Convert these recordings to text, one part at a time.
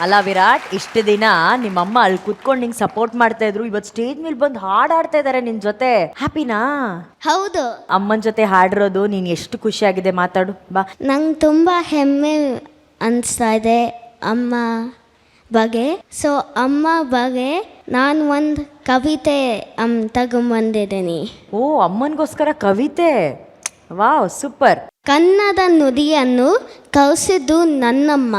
ಅಲ್ಲ ವಿರಾಟ್, ಇಷ್ಟು ದಿನ ನಿಮ್ಮಮ್ಮ ಅಲ್ಲಿ ಕುತ್ಕೊಂಡು ನಿಂಗೆ ಸಪೋರ್ಟ್ ಮಾಡ್ತಾ ಇದ್ರು, ಇವತ್ತು ಸ್ಟೇಜ್ ಮೇಲೆ ಬಂದು ಹಾಡಾಡ್ತಾ ಇದಾರೆ ನಿನ್ ಜೊತೆ. ಹ್ಯಾಪಿನಾ? ಹೌದು. ಅಮ್ಮನ ಜೊತೆ ಹಾಡಿರೋದು ನೀನು ಎಷ್ಟು ಖುಷಿಯಾಗಿದೆ, ಮಾತಾಡು ಬಾ. ನಂಗೆ ತುಂಬ ಹೆಮ್ಮೆ ಅನಿಸ್ತಾ ಇದೆ ಅಮ್ಮ ಬಗ್ಗೆ. ಸೊ ಅಮ್ಮ ಬಗ್ಗೆ ನಾನು ಒಂದು ಕವಿತೆ ತಗೊಂಬಂದಿದ್ದೀನಿ. ಓ, ಅಮ್ಮನಿಗೋಸ್ಕರ ಕವಿತೆ? Wow, super. ಕನ್ನಡ ನುಡಿಯನ್ನು ಕಲಿಸಿದ್ದು ನನ್ನಮ್ಮ,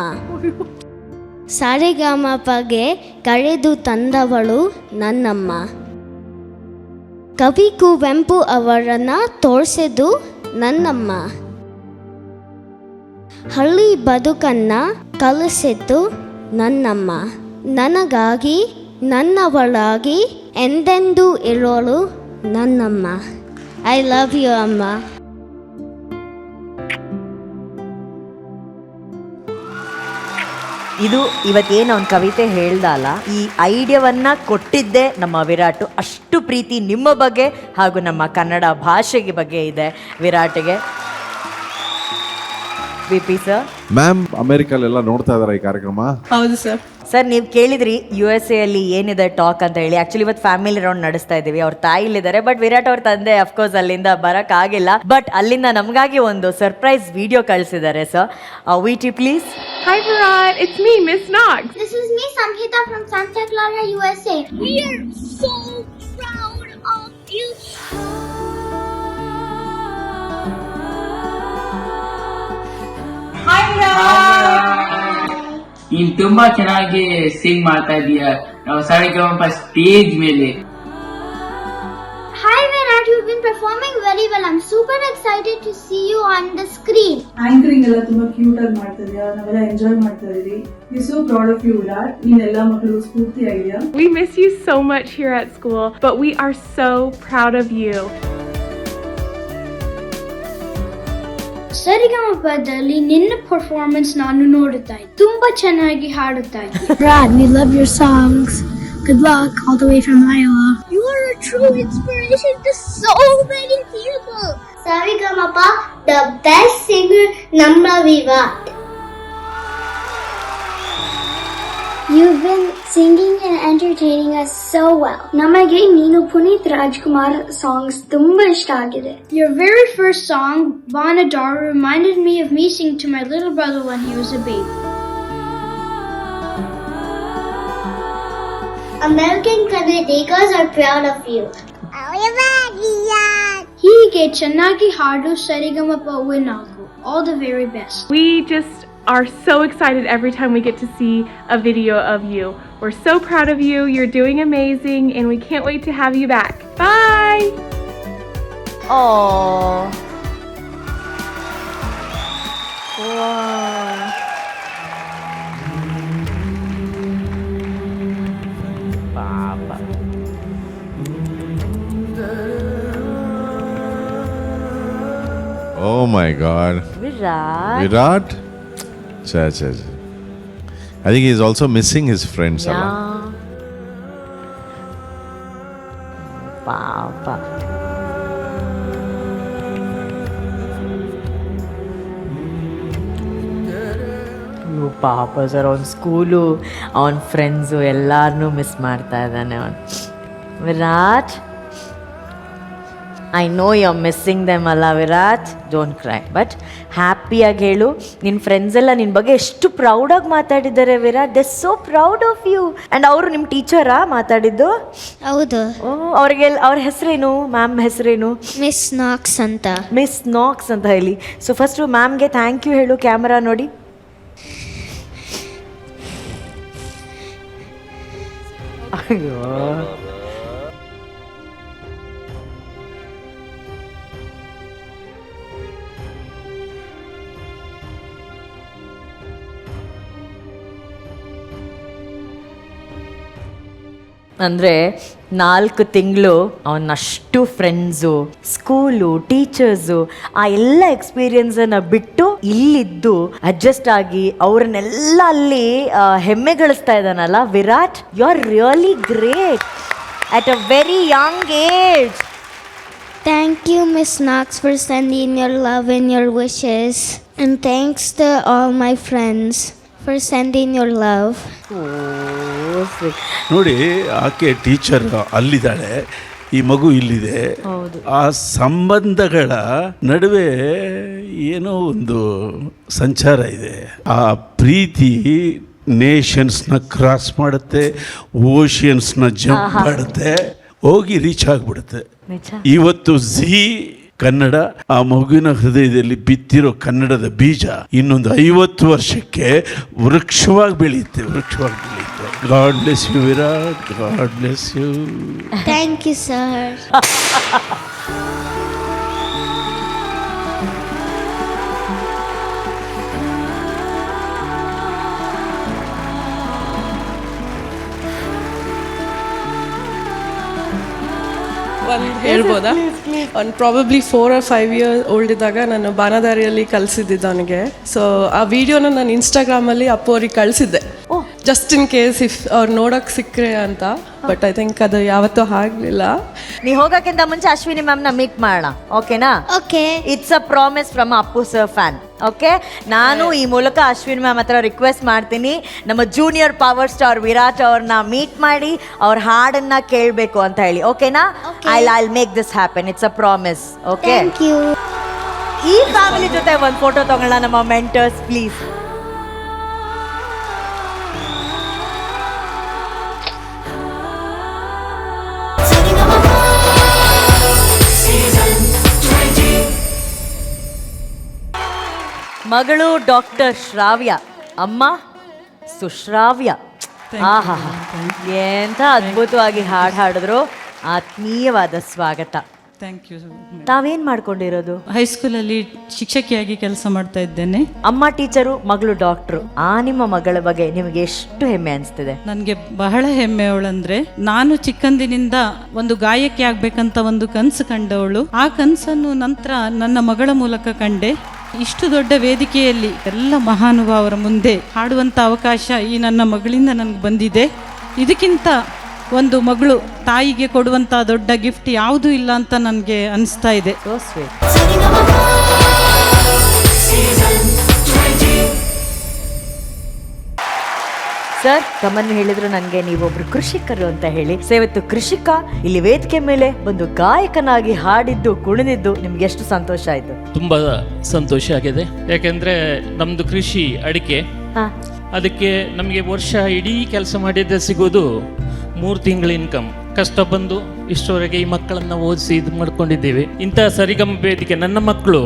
ಸರಿಗಮಪಗೆ ಕರೆದು ತಂದವಳು ನನ್ನಮ್ಮ, ಕವಿ ಕುವೆಂಪು ಅವರನ್ನು ತೋರಿಸಿದ್ದು ನನ್ನಮ್ಮ, ಹಳ್ಳಿ ಬದುಕನ್ನು ಕಲಿಸಿದ್ದು ನನ್ನಮ್ಮ, ನನಗಾಗಿ ನನ್ನವಳಾಗಿ ಎಂದೆಂದೂ ಇರೋಳು ನನ್ನಮ್ಮ. ಐ ಲವ್ ಯು ಅಮ್ಮ. ಇದು ಇವತ್ತೇನು ಅವ್ನ ಕವಿತೆ ಹೇಳ್ದಲ್ಲ, ಈ ಐಡಿಯಾವನ್ನ ಕೊಟ್ಟಿದ್ದೆ ನಮ್ಮ ವಿರಾಟು. ಅಷ್ಟು ಪ್ರೀತಿ ನಿಮ್ಮ ಬಗ್ಗೆ ಹಾಗೂ ನಮ್ಮ ಕನ್ನಡ ಭಾಷೆಗೆ ಬಗ್ಗೆ ಇದೆ ವಿರಾಟ್ಗೆ. VP sir. ಮ್ಯಾಮ್ ಅಮೆರಿಕಲ್ಲೆಲ್ಲ ನೋಡ್ತಾ ಇದಾರೆ ಈ ಕಾರ್ಯಕ್ರಮ? ಹೌದು ಸರ್. ಸರ್, ನೀವು ಕೇಳಿದ್ರಿ USA ಅಲ್ಲಿ ಏನಿದೆ ಟಾಕ್ ಅಂತ ಹೇಳಿ. ಆಕ್ಚುಲಿ ಇವತ್ತು ಫ್ಯಾಮಿಲಿ ರೌಂಡ್ ನಡೆಸ್ತಾ ಇದ್ದೀವಿ. ಅವ್ರ ತಾಯಿ ಇಲ್ಲಿದ್ದಾರೆ, ಬಟ್ ವಿರಾಟ್ ಅವ್ರ ತಂದೆ ಅಫ್ಕೋರ್ಸ್ ಅಲ್ಲಿಂದ ಬರೋಕ್ಕಾಗಿಲ್ಲ. ಬಟ್ ಅಲ್ಲಿಂದ ನಮಗಾಗಿ ಒಂದು ಸರ್ಪ್ರೈಸ್ ವಿಡಿಯೋ ಕಳಿಸಿದ್ದಾರೆ. ಸರ್, ವಿಟಿ please. Hi Virat, it's me, Miss Knox. This is me, Samhita from Santa Clara, USA. We are so proud of you. ನೀನ್ ತುಂಬಾ ಚೆನ್ನಾಗಿ ಸಿಂಗ್ ಮಾಡ್ತಾ ಇದೀಯ ನಾವು ಸರಿಗಮಪ ಸ್ಟೇಜ್ ಮೇಲೆ. Hi Virat, you've been performing very well. I'm super excited to see you on the screen. Anchoring ಎಲ್ಲ ತುಂಬಾ cute ಆಗಿ ಮಾಡ್ತಾ ಇದೀಯ, ನಾವೆಲ್ಲ ಎಂಜಾಯ್ ಮಾಡ್ತಾ ಇದೀವಿ. We so proud of you Virat. ನೀನ್ ಎಲ್ಲಾ ಮಕ್ಕಳು ಸ್ಫೂರ್ತಿ ಆಗಿದ್ಯಾ. We miss you so much here at school, but we are so proud of you. ಸರಿಗಮಪದಲ್ಲಿ ನಿನ್ನ ಪರ್ಫಾರ್ಮೆನ್ಸ್ ನಾನು ನೋಡುತ್ತಾ ಇದ್ದೆ. ತುಂಬಾ ಚೆನ್ನಾಗಿ ಹಾಡುತ್ತಾ ಇದ್ದೆ. Brad, we love your songs. Good luck all the way from Iowa. You are a true inspiration to so many people. Sarigamapa, the best singer, Namra Virat. You've been singing and entertaining us so well. Namage Neenu Puneeth Rajkumar songs tumba ishta agide. Your very first song, Vanadaru, reminded me of me singing to my little brother when he was a baby. American Kannadigas are proud of you. ಹೀಗೆ ಚೆನ್ನಾಗಿ ಹಾಡು ಸರಿಗಮಪ win ಆಗು. All the very best. We just are so excited every time we get to see a video of you. We're so proud of you. You're doing amazing and we can't wait to have you back. Bye. Oh. Wow. Papa. Oh my God. Virat. Virat? Cha. I think he's also missing his friends. Yeah. Allah. Papa. ಅಯ್ಯೋ ಪಾಪ sir, ಅವ್ನ school, ಅವನ friends ಎಲ್ಲಾರನ್ನೂ miss ಮಾಡ್ತಾ ಇದ್ದಾನೆ ಅವನು. Virat, I know you are missing them ಅಲ್ಲ Virat, don't cry. But ಹ್ಯಾಪಿಯಾಗಿ ಹೇಳು, ನಿನ್ನ ಫ್ರೆಂಡ್ಸ್ ಎಲ್ಲ ನಿನ್ನ ಬಗ್ಗೆ ಎಷ್ಟು ಪ್ರೌಡಾಗಿ ಮಾತಾಡಿದ್ದಾರೆ Virat. They so proud of you. And ಅವರು ನಿಮ್ಮ ಟೀಚರಾ ಮಾತಾಡಿದ್ದು? ಹೌದು. ಅವ್ರ ಹೆಸರೇನು, ಮ್ಯಾಮ್ ಹೆಸರೇನು? ಮಿಸ್ ನಾಕ್ಸ್ ಅಂತ. ಮಿಸ್ ನಾಕ್ಸ್ ಅಂತ ಹೇಳಿ. ಸೊ ಫಸ್ಟು ಮ್ಯಾಮ್ಗೆ ಥ್ಯಾಂಕ್ ಯು ಹೇಳು, ಕ್ಯಾಮರಾ ನೋಡಿ. ಅಯ್ಯೋ, ಅಂದರೆ 4 ತಿಂಗಳು ಅವನಷ್ಟು ಫ್ರೆಂಡ್ಸು, ಸ್ಕೂಲು, ಟೀಚರ್ಸು, ಆ ಎಲ್ಲ ಎಕ್ಸ್ಪೀರಿಯನ್ಸನ್ನು ಬಿಟ್ಟು ಇಲ್ಲಿದ್ದು ಅಡ್ಜಸ್ಟ್ ಆಗಿ ಅವ್ರನ್ನೆಲ್ಲ ಅಲ್ಲಿ ಹೆಮ್ಮೆ ಗಳಿಸ್ತಾ ಇದ್ದಾನಲ್ಲ Virat. You are really great at a very young age. Thank you, Miss Knox, for sending your love and your wishes. And thanks to all my friends for sending your love. ನೋಡಿ, ಆಕೆ teacher ಅಲ್ಲಿದ್ದಾಳೆ, ಈ ಮಗು ಇಲ್ಲಿದೆ. ಆ ಸಂಬಂಧಗಳ ನಡುವೆ ಏನೋ ಒಂದು ಸಂಚಾರ ಇದೆ. ಆ ಪ್ರೀತಿ ನೇಷನ್ಸ್ನ ಕ್ರಾಸ್ ಮಾಡುತ್ತೆ, ಓಷಿಯನ್ಸ್ನ ಜಂಪ್ ಮಾಡುತ್ತೆ, ಹೋಗಿ ರೀಚ್ ಆಗಿಬಿಡುತ್ತೆ. ಇವತ್ತು ಝೀ ಕನ್ನಡ ಆ ಮಗುವಿನ ಹೃದಯದಲ್ಲಿ ಬಿತ್ತಿರೋ ಕನ್ನಡದ ಬೀಜ ಇನ್ನೊಂದು 50 ವರ್ಷಕ್ಕೆ ವೃಕ್ಷವಾಗಿ ಬೆಳೆಯುತ್ತೆ. God bless you Virat, God bless you. Thank you, sir. ಒಂದು ಹೇಳ್ಬೋದಾ? ಒಂದು ಪ್ರಾಬಬ್ಲಿ 4 or 5 years ಓಲ್ಡ್ ಇದ್ದಾಗ ನಾನು ಬಾನದಾರಿಯಲ್ಲಿ ಕಲಿಸಿದ್ದಿದ್ದು ಅವನಿಗೆ. ಸೊ ಆ ವಿಡಿಯೋನ ನಾನು ಇನ್ಸ್ಟಾಗ್ರಾಮಲ್ಲಿ ಅಪ್ಪು ಅವ್ರಿಗೆ ಕಳಿಸಿದ್ದೆ, ಜಸ್ಟ್ ಇನ್ ಕೇಸ್ ಇಫ್ ಅವ್ರು ನೋಡೋಕೆ ಸಿಕ್ಕರೆ ಅಂತ. ಬಟ್ ಐ ಥಿಂಕ್ ಅದು ಯಾವತ್ತೂ ಆಗಲಿಲ್ಲ. ನೀ ಹೋಗೋಕ್ಕಿಂತ ಮುಂಚೆ ಅಶ್ವಿನಿ ಮ್ಯಾಮ್ನ ಮೀಟ್ ಮಾಡೋಣ, ಓಕೆನಾ? Okay. It's a promise from Appu sir fan. Okay, ನಾನು ಈ ಮೂಲಕ ಅಶ್ವಿನಿ ಮ್ಯಾಮ್ ಹತ್ರ ರಿಕ್ವೆಸ್ಟ್ ಮಾಡ್ತೀನಿ, ನಮ್ಮ ಜೂನಿಯರ್ ಪವರ್ ಸ್ಟಾರ್ ವಿರಾಟ್ ಅವ್ರನ್ನ ಮೀಟ್ ಮಾಡಿ ಅವ್ರ ಹಾಡನ್ನ ಕೇಳಬೇಕು ಅಂತ ಹೇಳಿ, ಓಕೆನಾ? I make this happen. It's a promise. Okay, Thank you. ಈ ಫ್ಯಾಮಿಲಿ ಜೊತೆ ಒಂದು ಫೋಟೋ ತಗೊಳ್ಳೋಣ ನಮ್ಮ ಮೆಂಟರ್ಸ್, ಪ್ಲೀಸ್. ಮಗಳು ಡಾಕ್ಟರ್ ಶ್ರಾವ್ಯ, ಅಮ್ಮ ಸುಶ್ರಾವ್ಯ. ಆಹಾ, ಎಂಥ ಅದ್ಭುತವಾಗಿ ಹಾಡು ಹಾಡಿದ್ರು. ಆತ್ಮೀಯವಾದ ಸ್ವಾಗತ. Thank you. ತಾವೇನ್ ಮಾಡ್ಕೊಂಡಿರೋದು? ಹೈಸ್ಕೂಲಲ್ಲಿ ಶಿಕ್ಷಕಿಯಾಗಿ ಕೆಲಸ ಮಾಡ್ತಾ ಇದ್ದೇನೆ. ಅಮ್ಮ ಟೀಚರು, ಮಗಳು ಡಾಕ್ಟ್ರು. ಆ ನಿಮ್ಮ ಮಗಳ ಬಗ್ಗೆ ನಿಮಗೆ ಎಷ್ಟು ಹೆಮ್ಮೆ ಅನಿಸ್ತಿದೆ? ನನಗೆ ಬಹಳ ಹೆಮ್ಮೆ ಅವಳಂದ್ರೆ, ನಾನು ಚಿಕ್ಕಂದಿನಿಂದ ಒಂದು ಗಾಯಕಿ ಆಗ್ಬೇಕಂತ ಒಂದು ಕನಸು ಕಂಡವಳು. ಆ ಕನಸನ್ನು ನಂತರ ನನ್ನ ಮಗಳ ಮೂಲಕ ಕಂಡೆ. ಇಷ್ಟು ದೊಡ್ಡ ವೇದಿಕೆಯಲ್ಲಿ ಎಲ್ಲ ಮಹಾನುಭಾವರ ಮುಂದೆ ಹಾಡುವಂಥ ಅವಕಾಶ ಈ ನನ್ನ ಮಗಳಿಂದ ನನಗೆ ಬಂದಿದೆ. ಇದಕ್ಕಿಂತ ಒಂದು ಮಗಳು ತಾಯಿಗೆ ಕೊಡುವಂಥ ದೊಡ್ಡ ಗಿಫ್ಟ್ ಯಾವುದೂ ಇಲ್ಲ ಅಂತ ನನಗೆ ಅನಿಸ್ತಾ ಇದೆ. So sweet. ಸರ್, ತಮ್ಮನ್ನು ಹೇಳಿದ್ರು ನನಗೆ ನೀವೊಬ್ರು ಕೃಷಿಕರು ಅಂತ ಹೇಳಿ. ಸೇವತ್ತು ಕೃಷಿಕ ಇಲ್ಲಿ ವೇದಿಕೆ ಮೇಲೆ ಬಂದು ಗಾಯಕನಾಗಿ ಹಾಡಿದ್ದು, ಕುಣಿದಿದ್ದು ನಿಮ್ಗೆ ಎಷ್ಟು ಸಂತೋಷ ಆಯ್ತು? ತುಂಬಾ ಸಂತೋಷ ಆಗಿದೆ. ಯಾಕೆಂದ್ರೆ ನಮ್ದು ಕೃಷಿ ಅಡಿಕೆ, ಅದಕ್ಕೆ ನಮಗೆ ವರ್ಷ ಇಡೀ ಕೆಲಸ ಮಾಡಿದ್ದೆ ಸಿಗೋದು 3 ತಿಂಗಳ ಇನ್ಕಮ್. ಕಷ್ಟ ಬಂದು ಇಷ್ಟವರೆಗೆ ಈ ಮಕ್ಕಳನ್ನ ಓದಿಸಿ ಇದು ಮಾಡ್ಕೊಂಡಿದ್ದೀವಿ. ಇಂಥ ಸರಿಗಮ ವೇದಿಕೆ ನನ್ನ ಮಕ್ಕಳು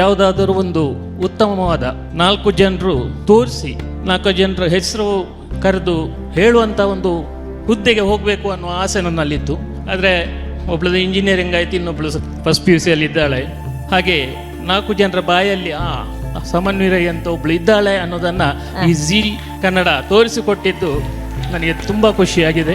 ಯಾವುದಾದರೂ ಒಂದು ಉತ್ತಮವಾದ 4 ಜನರು ತೋರಿಸಿ, 4 ಜನರ ಹೆಸರು ಕರೆದು ಹೇಳುವಂಥ ಒಂದು ಹುದ್ದೆಗೆ ಹೋಗಬೇಕು ಅನ್ನೋ ಆಸೆ ನನ್ನಲ್ಲಿತ್ತು. ಆದರೆ ಒಬ್ಳದು ಇಂಜಿನಿಯರಿಂಗ್ ಆಯ್ತು, ಇನ್ನೊಬ್ಳು ಫಸ್ಟ್ PUC ಅಲ್ಲಿ ಇದ್ದಾಳೆ. ಹಾಗೆ 4 ಜನರ ಬಾಯಲ್ಲಿ ಸಮನ್ವಯ ಅಂತ ಒಬ್ಳು ಇದ್ದಾಳೆ ಅನ್ನೋದನ್ನ ಈ ಝೀ ಕನ್ನಡ ತೋರಿಸಿಕೊಟ್ಟಿದ್ದು ನನಗೆ ತುಂಬ ಖುಷಿಯಾಗಿದೆ.